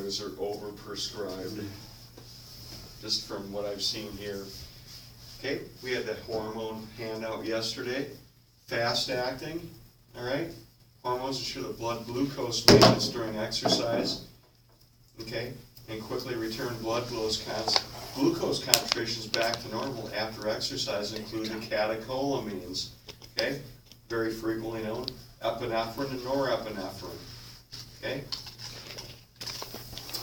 others are overprescribed, just from what I've seen here. Okay, we had that hormone handout yesterday, fast acting, all right? Hormones ensure the blood glucose maintenance during exercise, okay? And quickly return blood glucose concentrations back to normal after exercise, including catecholamines, okay? Very frequently known, epinephrine and norepinephrine, okay?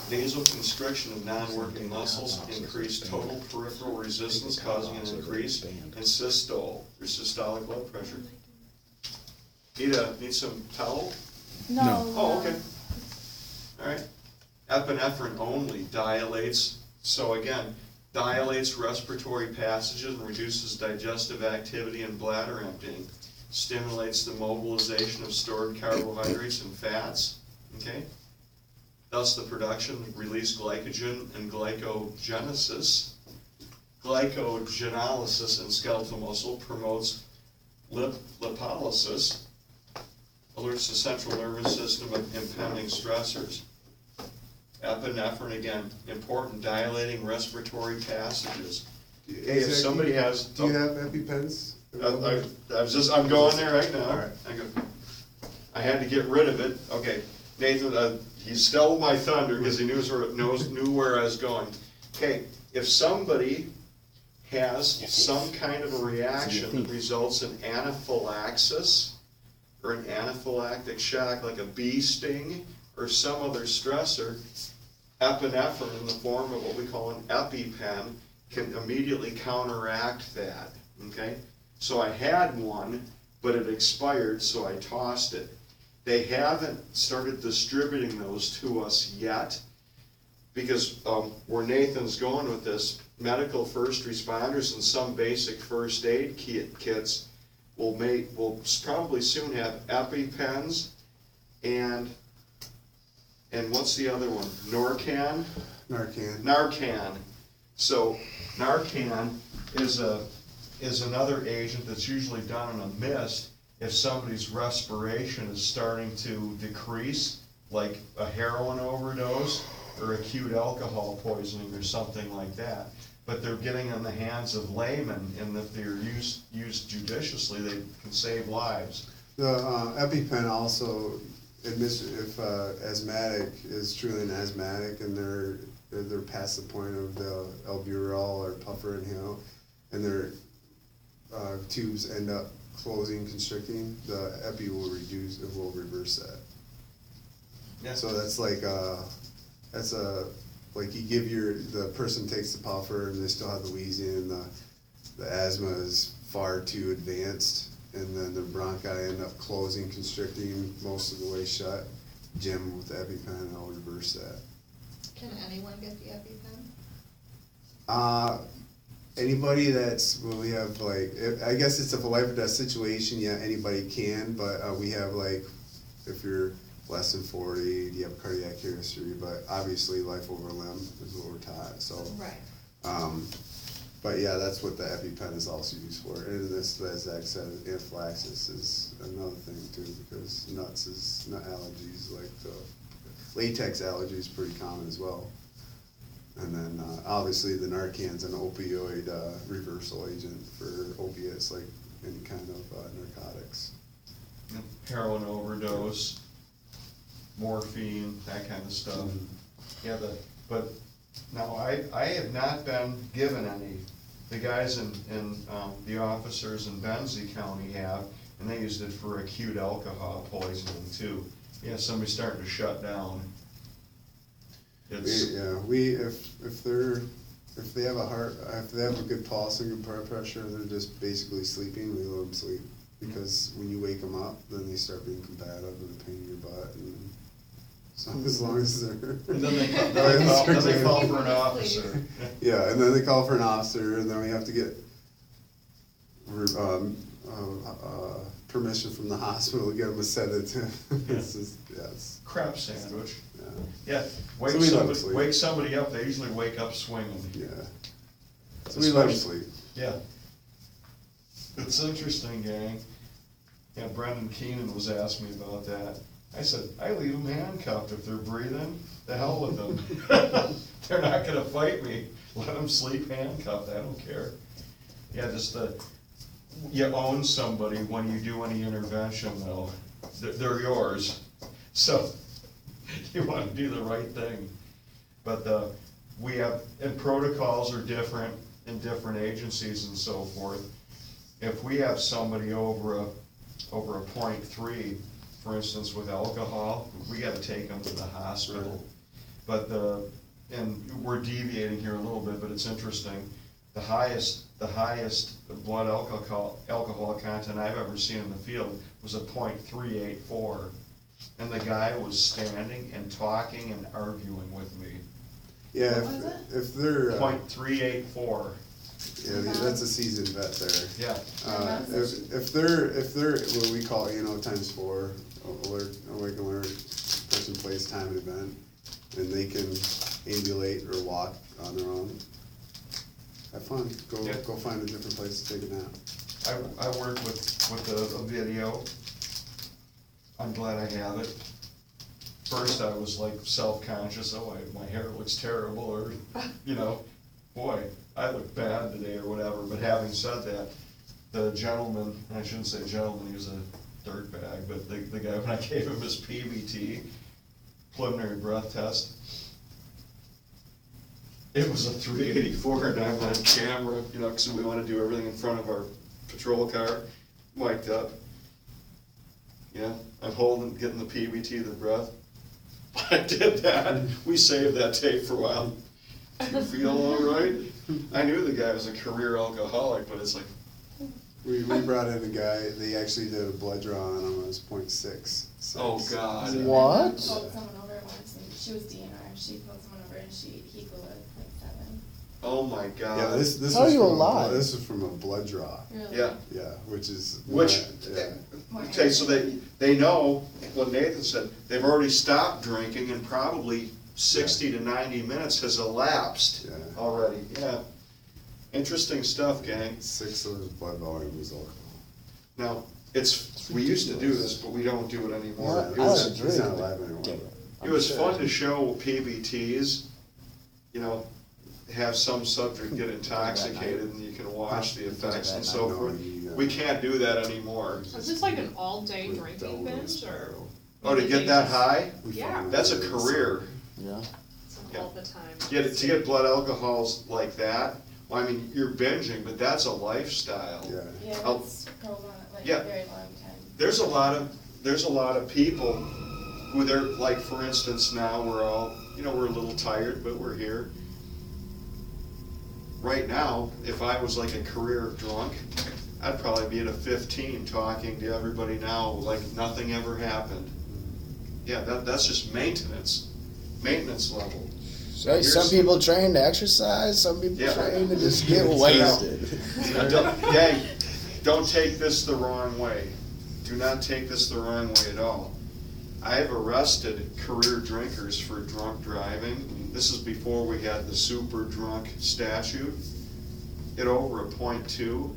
Vasoconstriction of non-working muscles increase total peripheral resistance, causing an increase in systole, or systolic blood pressure. Need some towel? No. Oh, okay. All right. Epinephrine only dilates, so again, dilates respiratory passages and reduces digestive activity and bladder emptying. Stimulates the mobilization of stored carbohydrates and fats, okay? Thus the production, release glycogen and glycogenolysis. Glycogenolysis in skeletal muscle promotes lipolysis, alerts the central nervous system of impending stressors. Epinephrine, again, important, dilating respiratory passages. Hey, if somebody has... Do you have EpiPens? I'm going there right now. All right. I had to get rid of it. Okay, Nathan, he stole my thunder because he knew where I was going. Okay, if somebody has some kind of a reaction that results in anaphylaxis or an anaphylactic shock, like a bee sting or some other stressor, epinephrine in the form of what we call an EpiPen can immediately counteract that, okay? So I had one, but it expired, so I tossed it. They haven't started distributing those to us yet, because where Nathan's going with this, medical first responders and some basic first aid kits will probably soon have EpiPens and what's the other one? Narcan. So Narcan is another agent that's usually done in a mist if somebody's respiration is starting to decrease, like a heroin overdose or acute alcohol poisoning or something like that. But they're getting in the hands of laymen, and if they're used judiciously, they can save lives. The EpiPen also admits if asthmatic is truly an asthmatic and they're past the point of the albuterol or puffer inhale, and their tubes end up closing, constricting, the epi will reverse that. Yeah. So that's like like you give the person takes the puffer and they still have the wheezing and the asthma is far too advanced, and then the bronchi end up closing, constricting most of the way shut. Jim with the EpiPen and I'll reverse that. Can anyone get the EpiPen? Anybody we have I guess it's a life or death situation, yeah, anybody can, but we have if you're less than 40, you have cardiac history, but obviously life over limb is what we're taught, so. Right. But yeah, that's what the EpiPen is also used for. And this, as Zach said, anaphylaxis is another thing too, because nut allergies, like the latex allergy is pretty common as well. And then obviously the Narcan's an opioid reversal agent for opiates, like any kind of narcotics. Heroin overdose, morphine, that kind of stuff. Mm-hmm. Yeah, but now I have not been given any. The guys in the officers in Benzie County have, and they used it for acute alcohol poisoning too. Yeah, somebody's starting to shut down. If they have a good pulse and good blood pressure, and they're just basically sleeping, we let them sleep, because when you wake them up, then they start being combative and a pain in your butt, and so as long as they're. And then they call for an officer. Yeah, and then they call for an officer, and then we have to get permission from the hospital to get them a sedative. It's just, it's crap sandwich. Yeah. Yeah, wake somebody up. They usually wake up swinging. Yeah. So we let them sleep. Yeah. It's interesting, gang. Yeah, Brendan Keenan was asking me about that. I said, I leave them handcuffed if they're breathing, the hell with them. They're not gonna fight me, let them sleep handcuffed, I don't care. Yeah, just you own somebody when you do any intervention though, they're yours, so you wanna do the right thing. But we have, and protocols are different in different agencies and so forth. If we have somebody over a 0.3, for instance, with alcohol, we gotta take them to the hospital. But and we're deviating here a little bit, but it's interesting, the highest blood alcohol content I've ever seen in the field was a 0.384. And the guy was standing and talking and arguing with me. Yeah, What was it? if they're, 0.384, yeah, that's a seasoned vet there. yeah. If they're what we call ANO ×4, awake alert, person, place, time, and event, and they can ambulate or walk on their own, have fun, Yeah. go find a different place to take a nap. I work with a video. I'm glad I have it. First I was like self-conscious, oh, my hair looks terrible, or, you know, boy, I look bad today or whatever, but having said that, the gentleman, I shouldn't say gentleman, he was a dirtbag, but the guy, when I gave him his PBT, preliminary breath test, it was a 384 and I'm on camera, you know, because we want to do everything in front of our patrol car, mic'd up. Yeah, I'm getting the PBT, the breath. I did that, we saved that tape for a while. Do you feel all right? I knew the guy was a career alcoholic, but it's like, We brought in a guy, they actually did a blood draw on him, it was 0.6. oh God. What? I pulled someone over once, and she was DNR, and she pulled someone over, and he flew at 0.7. Oh my God. Yeah, this How are was you from alive? this is from a blood draw, Really? Yeah, yeah, which is. Yeah. okay, so they know, what Nathan said, they've already stopped drinking and probably 60 to 90 minutes has elapsed Yeah. already, yeah. Interesting stuff, gang. 6 of his blood volume was alcohol. Now, we used to do this, but we don't do it anymore. Well, It I was- don't He's not drink. alive anymore. It was fun to show PBTs, you know, have some subject get intoxicated and you can watch the effects and so No, forth. he, We can't do that anymore. Is this like an all-day with drinking Delta binge, or? Spiral. Oh, to get that high? We Yeah. found That's a that career. Yeah. Yeah. All the time. To get blood alcohols like that, well, I mean, you're binging, but that's a lifestyle. Yeah. Yeah, Oh. that's prolonged, like Yeah. a very long time. There's a lot of people who they're, like, for instance, now we're all, you know, we're a little tired, but we're here. Right now, if I was like a career drunk, I'd probably be at a 15 talking to everybody now like nothing ever happened. Yeah, that's just maintenance level. So some people train to exercise, some people Yeah. train to just get Yeah. wasted. Don't take this the wrong way. Do not take this the wrong way at all. I have arrested career drinkers for drunk driving. This is before we had the super drunk statute. Hit over a .2.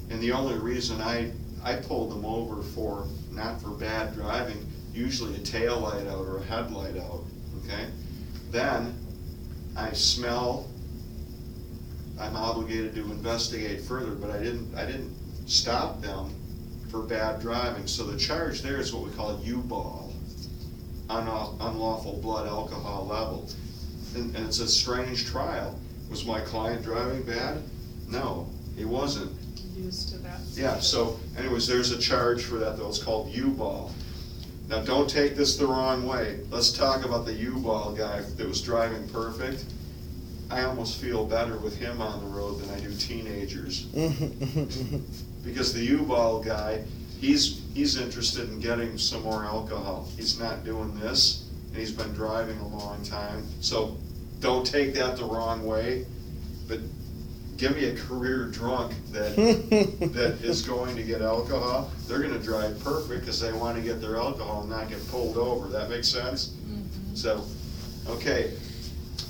And the only reason I pulled them over for, not for bad driving, usually a tail light out or a headlight out, okay? Then I smell, I'm obligated to investigate further, but I didn't stop them for bad driving. So the charge there is what we call U-ball, unlawful blood alcohol level. And it's a strange trial. Was my client driving bad? No, he wasn't. Used to that. Yeah, so anyways, there's a charge for that though, it's called U-ball. Now, don't take this the wrong way. Let's talk about the U-ball guy that was driving perfect. I almost feel better with him on the road than I do teenagers. Because the U-ball guy, he's interested in getting some more alcohol. He's not doing this, and he's been driving a long time. So don't take that the wrong way, but give me a career drunk that is going to get alcohol. They're gonna drive perfect because they want to get their alcohol and not get pulled over. That makes sense? So, okay,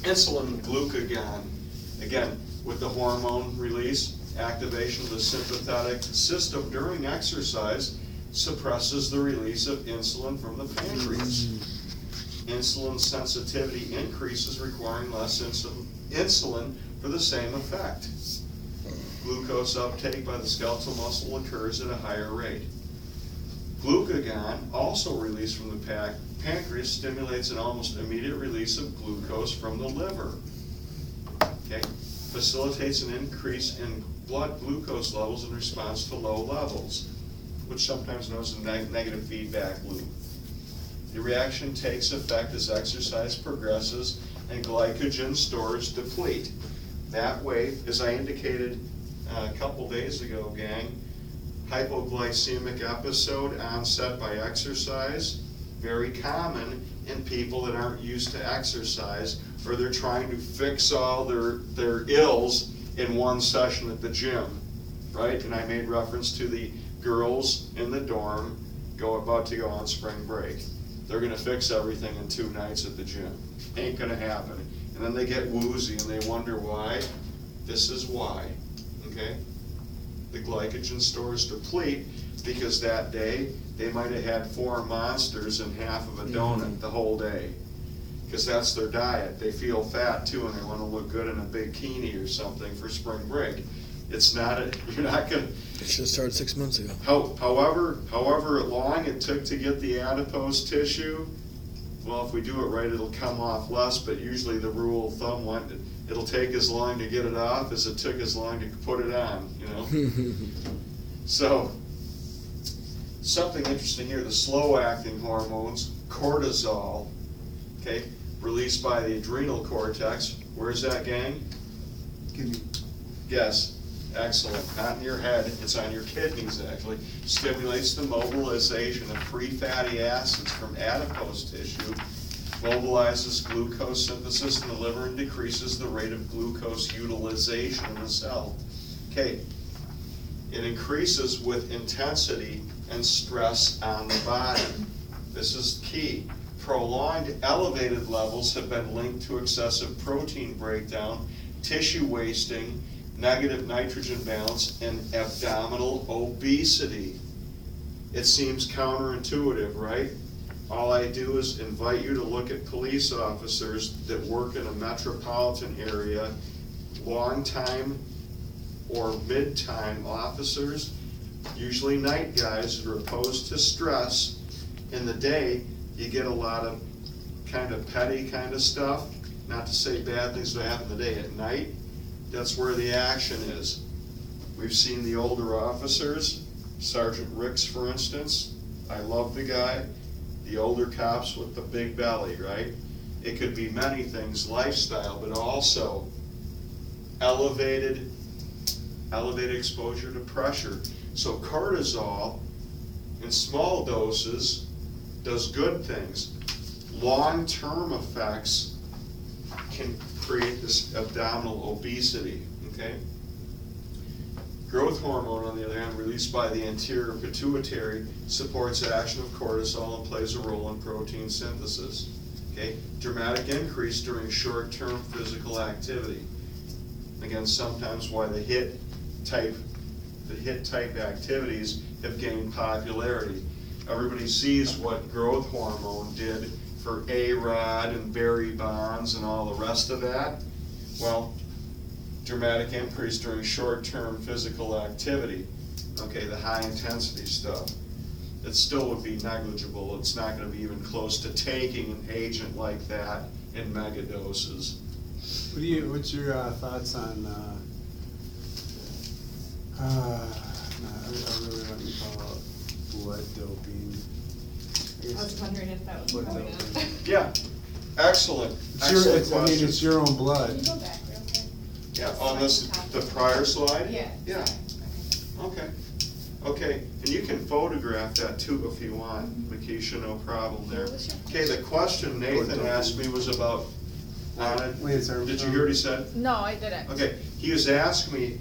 insulin glucagon. Again, with the hormone release, activation of the sympathetic system during exercise. suppresses the release of insulin from the pancreas. Insulin sensitivity increases, requiring less insulin for the same effect. Glucose uptake by the skeletal muscle occurs at a higher rate. Glucagon, also released from the pancreas, stimulates an almost immediate release of glucose from the liver. Okay? Facilitates an increase in blood glucose levels in response to low levels, which sometimes known as a negative feedback loop. The reaction takes effect as exercise progresses and glycogen stores deplete. That way, as I indicated a couple days ago, gang, hypoglycemic episode onset by exercise, very common in people that aren't used to exercise, or they're trying to fix all their ills in one session at the gym, right? And I made reference to the girls in the dorm about to go on spring break. They're gonna fix everything in 2 nights at the gym. Ain't gonna happen. And then they get woozy and they wonder why. This is why, okay? The glycogen stores deplete because that day they might have had 4 monsters and half of a donut the whole day. Because that's their diet. They feel fat too and they wanna look good in a bikini or something for spring break. It's not, you're not gonna. It should have started 6 months ago. However long it took to get the adipose tissue, well, if we do it right, it'll come off less, but usually the rule of thumb went, it'll take as long to get it off as it took as long to put it on, you know? So, something interesting here, the slow-acting hormones, cortisol, okay, released by the adrenal cortex. Where's that, gang? Kidney. Yes. Excellent. Not in your head, it's on your kidneys actually. Stimulates the mobilization of free fatty acids from adipose tissue, mobilizes glucose synthesis in the liver, and decreases the rate of glucose utilization in the cell. Okay, it increases with intensity and stress on the body. This is key. Prolonged elevated levels have been linked to excessive protein breakdown, tissue wasting, negative nitrogen balance, and abdominal obesity. It seems counterintuitive, right? All I do is invite you to look at police officers that work in a metropolitan area, long-time or mid-time officers, usually night guys that are opposed to stress. In the day, you get a lot of kind of petty kind of stuff, not to say bad things that happen in the day. At night, that's where the action is. We've seen the older officers, Sergeant Ricks, for instance. I love the guy. The older cops with the big belly, right? It could be many things, lifestyle, but also elevated exposure to pressure. So cortisol in small doses does good things. Long-term effects can create this abdominal obesity, okay? Growth hormone, on the other hand, released by the anterior pituitary, supports action of cortisol and plays a role in protein synthesis, okay? Dramatic increase during short-term physical activity. Again, sometimes why the HIIT type activities have gained popularity. Everybody sees what growth hormone did for A-Rod and Barry Bonds and all the rest of that. Well, dramatic increase during short-term physical activity. Okay, the high-intensity stuff. It still would be negligible. It's not going to be even close to taking an agent like that in mega doses. What's your thoughts on, I really want to call it blood doping. I was wondering if that was Blood coming up. doping. Yeah, excellent. It's your, Excellent I mean, question. it's your own Can blood. you go back real quick? Yeah, on this, the prior slide? Yeah. Yeah. sorry. Okay. Okay, and you can photograph that too if you want, Makisha, no problem there. What was your Okay, the question Nathan asked me was about, Lance Armstrong. did you hear what he said? No, I didn't. Okay, he was asking me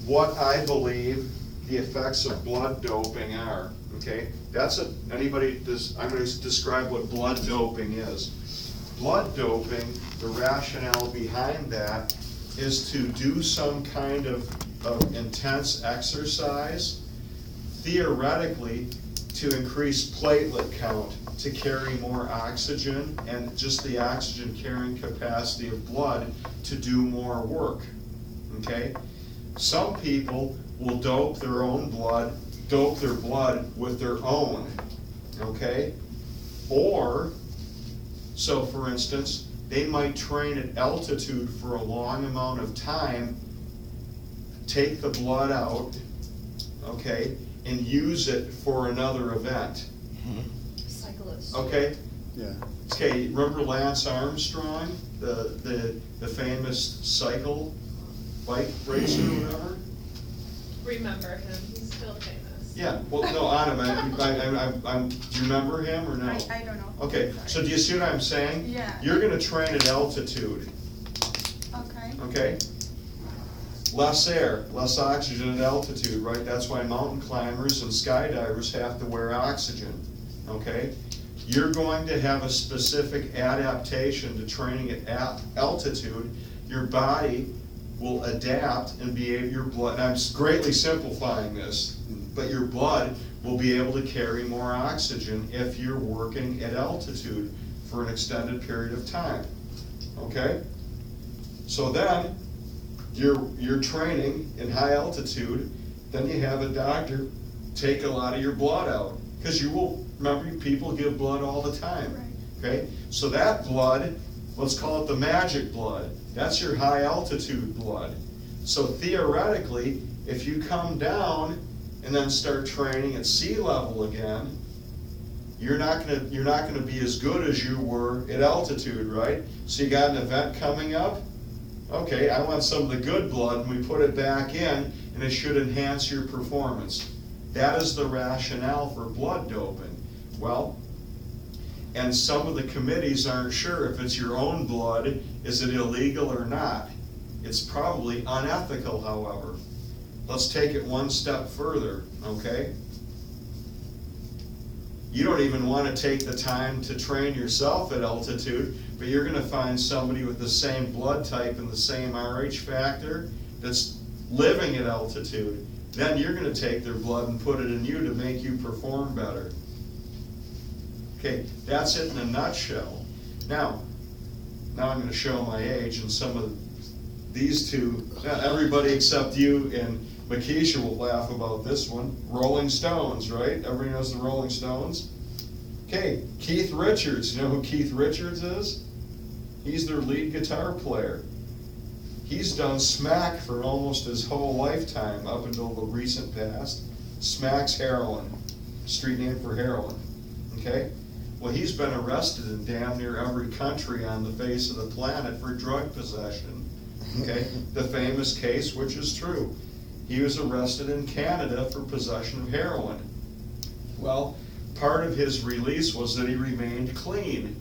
what I believe the effects of blood doping are, okay? I'm gonna describe what blood doping is. Blood doping, the rationale behind that is to do some kind of intense exercise, theoretically, to increase platelet count, to carry more oxygen, and just the oxygen carrying capacity of blood to do more work, okay? Some people will dope their blood with their own, okay? Or, so for instance, they might train at altitude for a long amount of time, take the blood out, okay, and use it for another event, Cyclist. okay? Yeah. Okay, remember Lance Armstrong, the famous cycle bike racer or whatever? Remember him, he's still famous. Yeah, well, no, I'm, do you remember him or no? I don't know. Okay, so do you see what I'm saying? Yeah. You're gonna train at altitude, Okay. okay? Less air, less oxygen at altitude, right? That's why mountain climbers and skydivers have to wear oxygen, okay? You're going to have a specific adaptation to training at altitude. Your body will adapt and be able, your blood, and I'm greatly simplifying this, but your blood will be able to carry more oxygen if you're working at altitude for an extended period of time, okay? So then, you're training in high altitude, then you have a doctor take a lot of your blood out, because you will, remember, people give blood all the time, okay? So that blood, let's call it the magic blood, that's your high altitude blood. So theoretically, if you come down and then start training at sea level again, you're not gonna be as good as you were at altitude, right? So you got an event coming up, okay, I want some of the good blood, and we put it back in, and it should enhance your performance. That is the rationale for blood doping. Well, and some of the committees aren't sure if it's your own blood, is it illegal or not? It's probably unethical, however. Let's take it one step further, okay? You don't even want to take the time to train yourself at altitude, but you're gonna find somebody with the same blood type and the same RH factor that's living at altitude. Then you're gonna take their blood and put it in you to make you perform better. Okay, that's it in a nutshell. Now I'm gonna show my age, and some of these two, everybody except you and Makisha will laugh about this one. Rolling Stones, right? Everybody knows the Rolling Stones? Okay, Keith Richards, you know who Keith Richards is? He's their lead guitar player. He's done smack for almost his whole lifetime, up until the recent past. Smack's heroin, street name for heroin, okay? Well, he's been arrested in damn near every country on the face of the planet for drug possession, okay? The famous case, which is true. He was arrested in Canada for possession of heroin. Well, part of his release was that he remained clean,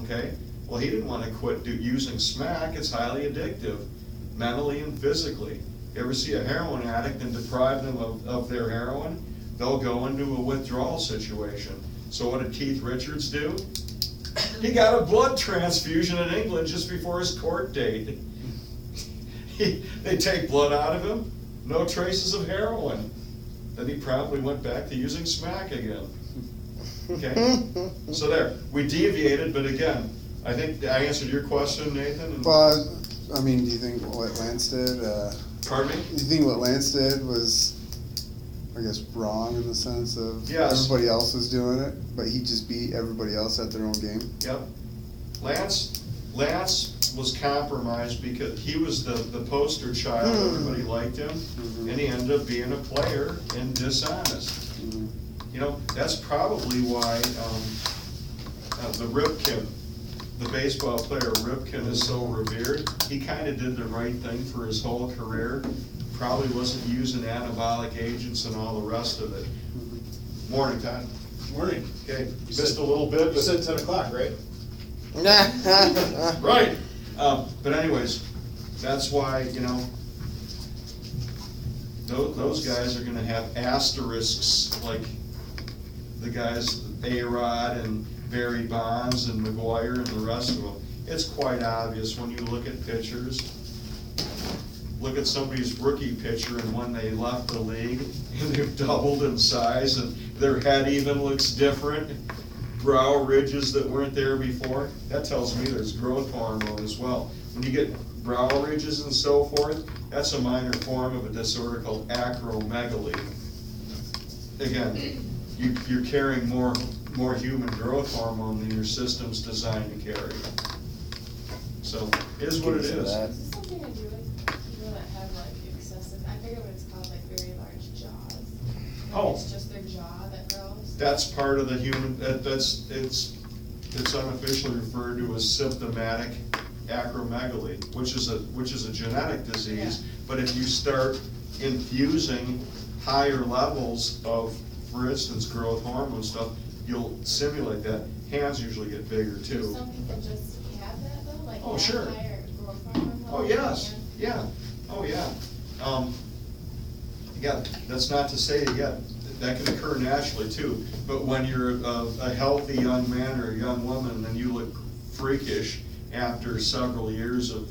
okay? Well, he didn't want to quit using smack. It's highly addictive, mentally and physically. You ever see a heroin addict and deprive them of their heroin? They'll go into a withdrawal situation. So what did Keith Richards do? He got a blood transfusion in England just before his court date. They take blood out of him, no traces of heroin. Then he probably went back to using smack again. Okay? So there, we deviated, but again, I think I answered your question, Nathan. Well, I mean, do you think what Lance did, Pardon me? do you think what Lance did was, I guess, wrong in the sense of Yes. everybody else was doing it, but he just beat everybody else at their own game? Yep. Lance was compromised because he was the poster child, everybody liked him, and he ended up being a player and dishonest. You know, that's probably why the Ripken, the baseball player Ripken, is so revered. He kind of did the right thing for his whole career. Probably wasn't using anabolic agents and all the rest of it. Morning, Todd. Morning. Okay, missed a little bit, You but. said 10 o'clock, right? Right. But anyways, that's why, you know, those guys are gonna have asterisks, like the guys, A-Rod and Barry Bonds and McGuire and the rest of them. It's quite obvious when you look at pictures. look at somebody's rookie picture and when they left the league, and they've doubled in size, and their head even looks different, brow ridges that weren't there before, that tells me there's growth hormone as well. When you get brow ridges and so forth, that's a minor form of a disorder called acromegaly. Again, you're carrying more human growth hormone than your system's designed to carry. So, it is what it Case of is. that. Is this something to do with people that have like excessive, I forget what it's called, like very large jaws? Like Oh. It's just their jaw that grows? That's part of the human, it's unofficially referred to as symptomatic acromegaly, which is a genetic disease. Yeah. But if you start infusing higher levels of, for instance, growth hormone stuff, you'll simulate that. Hands usually get bigger Do too. some people just have that though, like Oh, have sure. higher growth hormone Oh, levels? yes, And- yeah, oh, yeah. Yeah, that's not to say, yeah, that can occur naturally too, but when you're a healthy young man or a young woman and you look freakish after several years of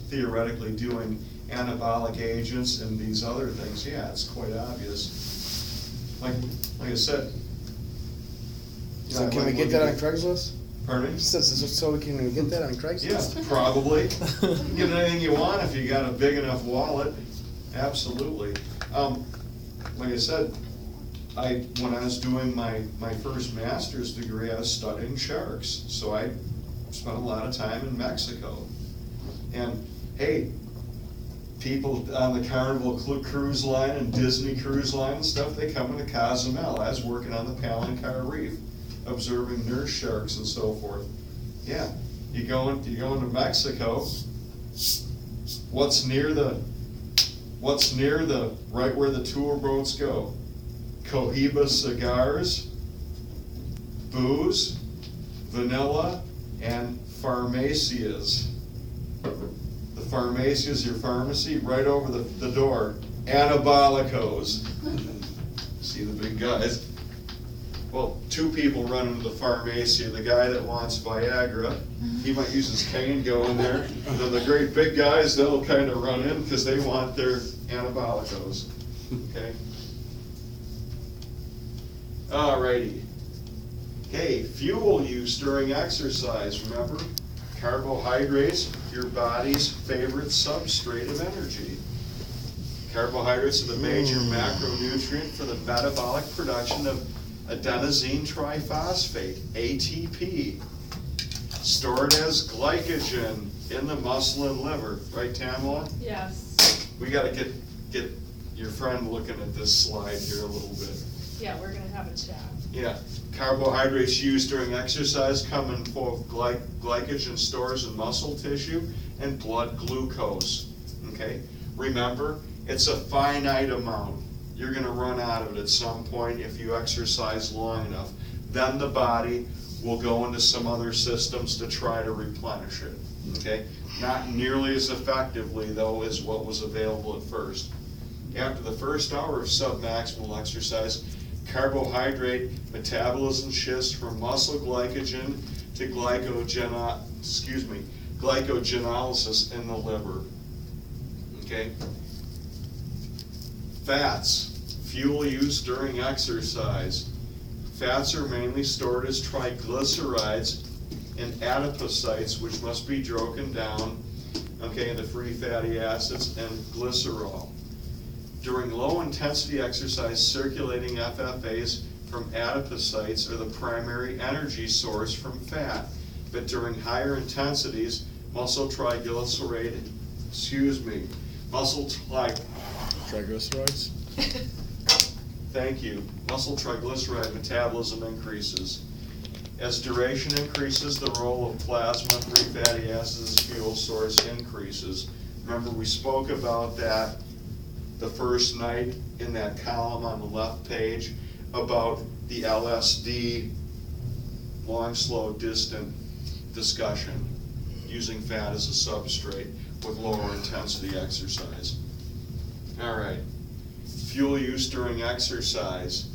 theoretically doing anabolic agents and these other things, yeah, it's quite obvious. Like I said. So yeah, can we when get you that on Craigslist? Pardon me? So we can get that on Craigslist? Yes, probably. Get anything you want if you got a big enough wallet, absolutely. Like I said, when I was doing my first master's degree, I was studying sharks, so I spent a lot of time in Mexico. And, hey, people on the Carnival Cruise Line and Disney Cruise Line and stuff, they come into Cozumel. I was working on the Palancar Reef, observing nurse sharks and so forth. Yeah, you go into Mexico, what's near the, right where the tour boats go? Cohiba cigars, booze, vanilla, and farmacias. The farmacia is your pharmacy, right over the door, anabolicos. See the big guys? Well, two people run into the pharmacia, the guy that wants Viagra, he might use his cane go in there, and then the great big guys, they'll kind of run in because they want their anabolicos, okay? Alrighty. Okay, fuel use during exercise, remember? Carbohydrates, your body's favorite substrate of energy. Carbohydrates are the major macronutrient for the metabolic production of adenosine triphosphate, ATP, stored as glycogen in the muscle and liver, right, Tamala? Yes, We gotta get your friend looking at this slide here a little bit. yeah, we're gonna have a chat. Yeah, carbohydrates used during exercise come in both glycogen stores in muscle tissue and blood glucose, okay? Remember, it's a finite amount. You're gonna run out of it at some point if you exercise long enough. Then the body will go into some other systems to try to replenish it, okay? Not nearly as effectively, though, as what was available at first. After the first hour of submaximal exercise, carbohydrate metabolism shifts from muscle glycogen to glycogenolysis in the liver, okay? Fats, fuel used during exercise. Fats are mainly stored as triglycerides and adipocytes, which must be broken down, okay, into free fatty acids and glycerol. During low-intensity exercise, circulating FFAs from adipocytes are the primary energy source from fat. But during higher intensities, muscle triglyceride Triglycerides? Thank you. Muscle triglyceride metabolism increases. As duration increases, the role of plasma free fatty acids as fuel source increases. Remember, we spoke about that the first night in that column on the left page about the LSD, long, slow, distant discussion, using fat as a substrate with lower intensity exercise. All right, fuel use during exercise.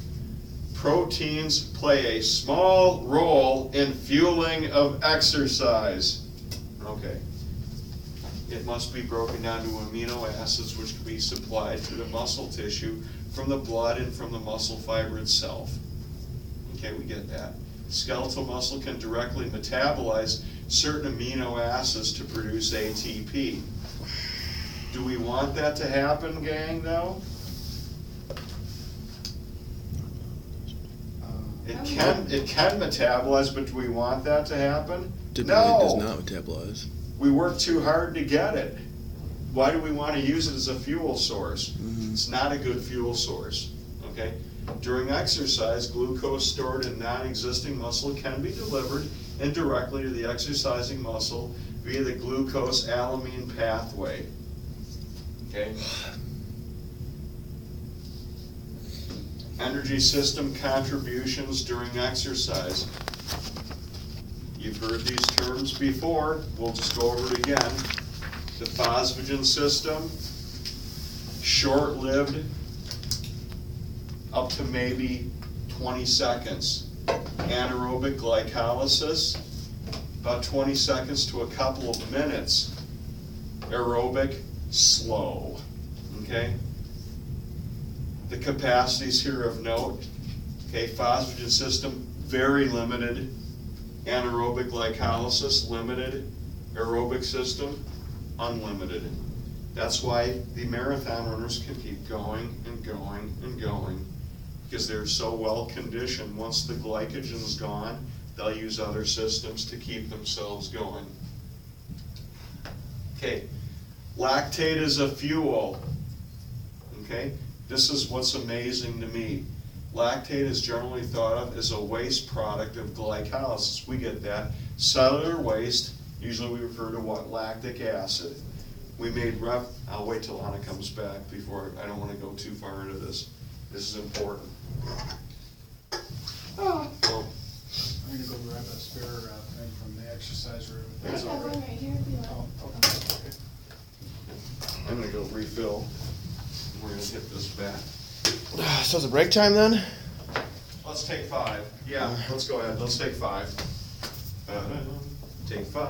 Proteins play a small role in fueling of exercise. Okay. it must be broken down to amino acids which can be supplied to the muscle tissue from the blood and from the muscle fiber itself. Okay, we get that. Skeletal muscle can directly metabolize certain amino acids to produce ATP. Do we want that to happen, gang, though? It can metabolize, but do we want that to happen? Typically it does No. not metabolize. We work too hard to get it. Why do we want to use it as a fuel source? Mhm. It's not a good fuel source, okay? During exercise, glucose stored in non-existing muscle can be delivered indirectly to the exercising muscle via the glucose-alanine pathway, okay? Energy system contributions during exercise. You've heard these terms before, we'll just go over it again. The phosphagen system, short-lived, up to maybe 20 seconds. Anaerobic glycolysis, about 20 seconds to a couple of minutes. Aerobic, slow, okay? The capacities here of note, okay, phosphagen system, very limited. Anaerobic glycolysis, limited. Aerobic system, unlimited. That's why the marathon runners can keep going and going and going, because they're so well conditioned. Once the glycogen's gone, they'll use other systems to keep themselves going. Okay, lactate is a fuel, okay? This is what's amazing to me. Lactate is generally thought of as a waste product of glycolysis. We get that. Cellular waste, usually we refer to what? Lactic acid. We made I'll wait till Anna comes back before, I don't want to go too far into this. This is important. Oh, Well, I'm gonna go grab a spare thing from the exercise room. I have one right here if you want. Oh, okay. I'm gonna go refill. We're gonna hit this back. So it's a break time then? Let's take 5. Yeah, let's go ahead. Let's take 5. Take 5.